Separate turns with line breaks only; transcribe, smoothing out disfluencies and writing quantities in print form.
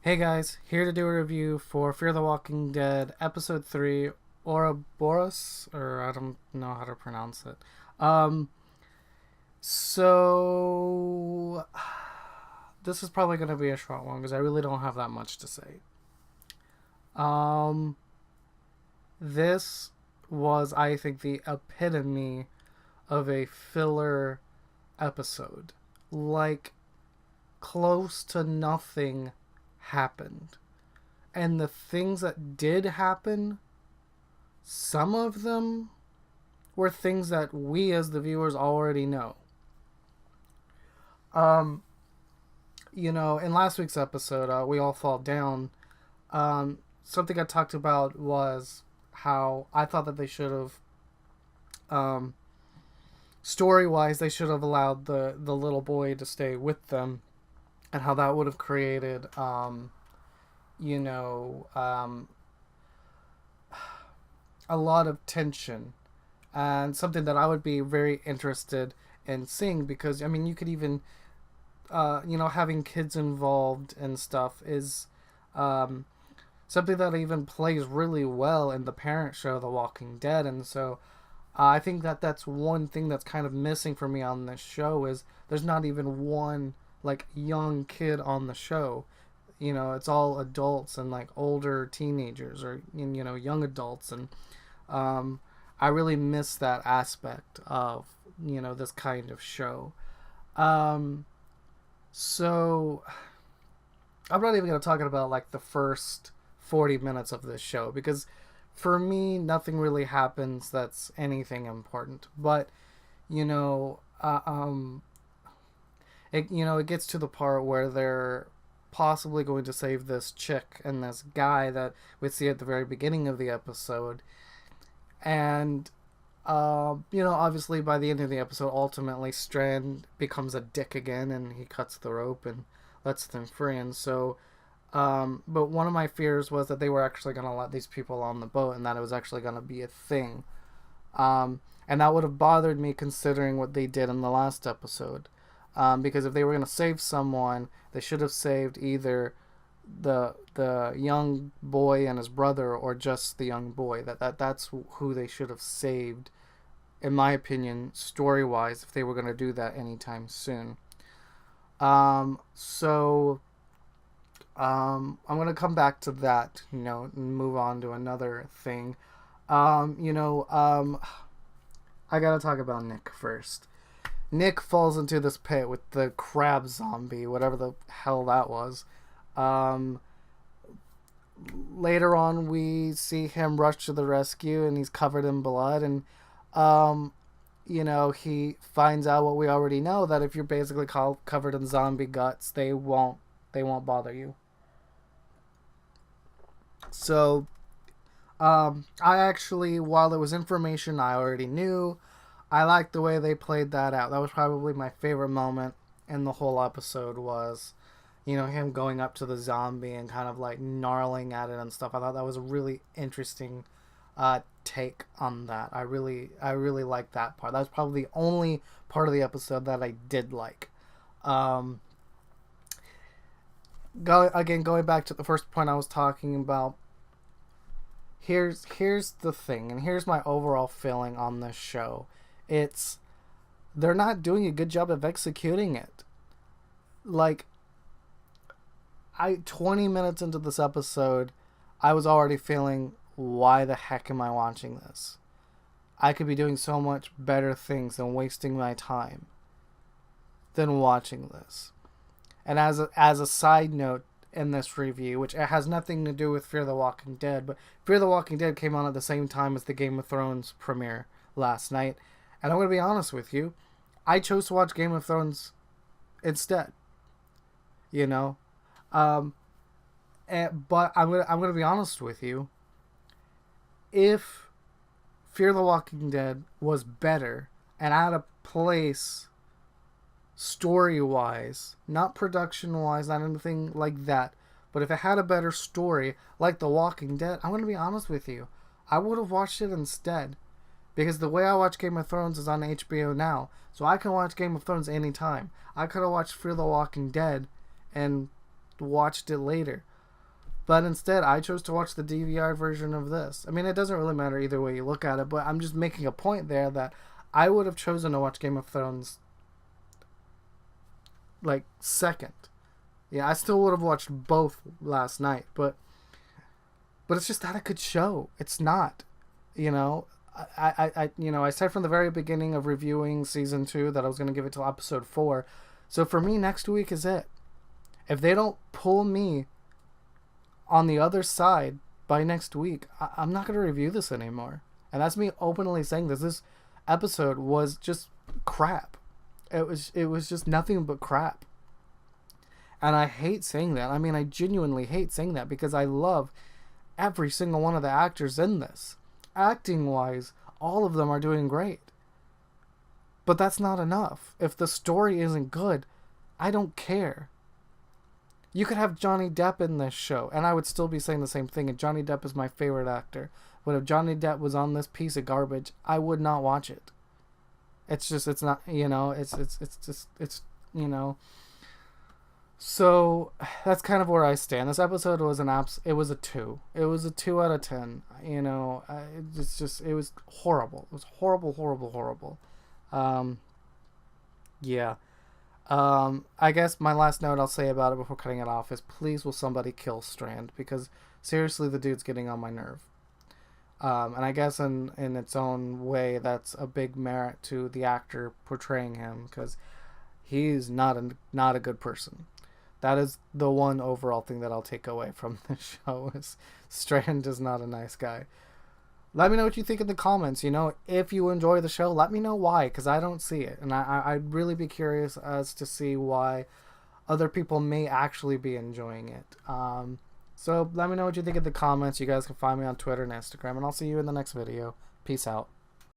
Hey guys, here to do a review for Fear the Walking Dead Episode 3, Ouroboros, or I don't know how to pronounce it. Um, so, this is probably going to be a short one because I really don't have that much to say. Um, this was, I think, the epitome of a filler episode. Like, close to nothing happened. And the things that did happen, some of them were things that we as the viewers already know. Um, in last week's episode, We All Fall Down, something I talked about was how I thought that they should have, story-wise, they should have allowed the little boy to stay with them, and how that would have created, a lot of tension, and something that I would be very interested in seeing, because I mean, you could even, having kids involved and stuff is something that even plays really well in the parent show The Walking Dead. And so I think that that's one thing that's kind of missing for me on this show, is there's not even one like young kid on the show. It's all adults and like older teenagers, or young adults. And I really miss that aspect of this kind of show. So I'm not even going to talk about like the first 40 minutes of this show, because for me nothing really happens that's anything important. But it gets to the part where they're possibly going to save this chick and this guy that we see at the very beginning of the episode. And obviously by the end of the episode, ultimately Strand becomes a dick again, and he cuts the rope and lets them free. And so but one of my fears was that they were actually going to let these people on the boat, and that it was actually going to be a thing. And that would have bothered me, considering what they did in the last episode. Because if they were going to save someone, they should have saved either the young boy and his brother, or just the young boy. That's who they should have saved, in my opinion, story-wise, if they were going to do that anytime soon. I'm going to come back to that, and move on to another thing. I got to talk about Nick first. Nick falls into this pit with the crab zombie, whatever the hell that was. Later on, we see him rush to the rescue, and he's covered in blood. And, he finds out what we already know, that if you're basically covered in zombie guts, they won't bother you. So, I actually, while there was information I already knew, I liked the way they played that out. That was probably my favorite moment in the whole episode, was, him going up to the zombie and kind of like gnarling at it and stuff. I thought that was a really interesting take on that. I really liked that part. That was probably the only part of the episode that I did like. Going back to the first point I was talking about, here's the thing, and here's my overall feeling on this show. They're not doing a good job of executing it. Like, 20 minutes into this episode, I was already feeling, why the heck am I watching this? I could be doing so much better things than wasting my time than watching this. And as a side note in this review, which it has nothing to do with Fear the Walking Dead, but Fear the Walking Dead came on at the same time as the Game of Thrones premiere last night. And I'm going to be honest with you, I chose to watch Game of Thrones instead. But I'm going to be honest with you. If Fear the Walking Dead was better and at a place story-wise, not production-wise, not anything like that, but if it had a better story like The Walking Dead, I'm going to be honest with you, I would have watched it instead. Because the way I watch Game of Thrones is on HBO now. So I can watch Game of Thrones anytime. I could have watched Fear the Walking Dead and watched it later. But instead, I chose to watch the DVR version of this. I mean, it doesn't really matter either way you look at it, but I'm just making a point there that I would have chosen to watch Game of Thrones, like, second. Yeah, I still would have watched both last night, but it's just not a good show. It's not, you know. I said from the very beginning of reviewing season 2 that I was going to give it till episode 4. So for me, next week is it. If they don't pull me on the other side by next week, I'm not going to review this anymore. And that's me openly saying this. This episode was just crap. It was just nothing but crap. And I hate saying that. I mean, I genuinely hate saying that because I love every single one of the actors in this. Acting wise, all of them are doing great. But that's not enough. If the story isn't good, I don't care. You could have Johnny Depp in this show, and I would still be saying the same thing. And Johnny Depp is my favorite actor. But if Johnny Depp was on this piece of garbage, I would not watch it. It's just, it's not, you know, it's you know. So that's kind of where I stand. This episode was it was a 2. It was a 2 out of 10. You know, it was horrible. It was horrible. Yeah. I guess my last note I'll say about it before cutting it off is please will somebody kill Strand, because seriously the dude's getting on my nerve. And I guess in its own way that's a big merit to the actor portraying him, because he's not a good person. That is the one overall thing that I'll take away from this show is Strand is not a nice guy. Let me know what you think in the comments. You know, if you enjoy the show, let me know why, because I don't see it. And I'd really be curious as to see why other people may actually be enjoying it. So let me know what you think in the comments. You guys can find me on Twitter and Instagram, and I'll see you in the next video. Peace out.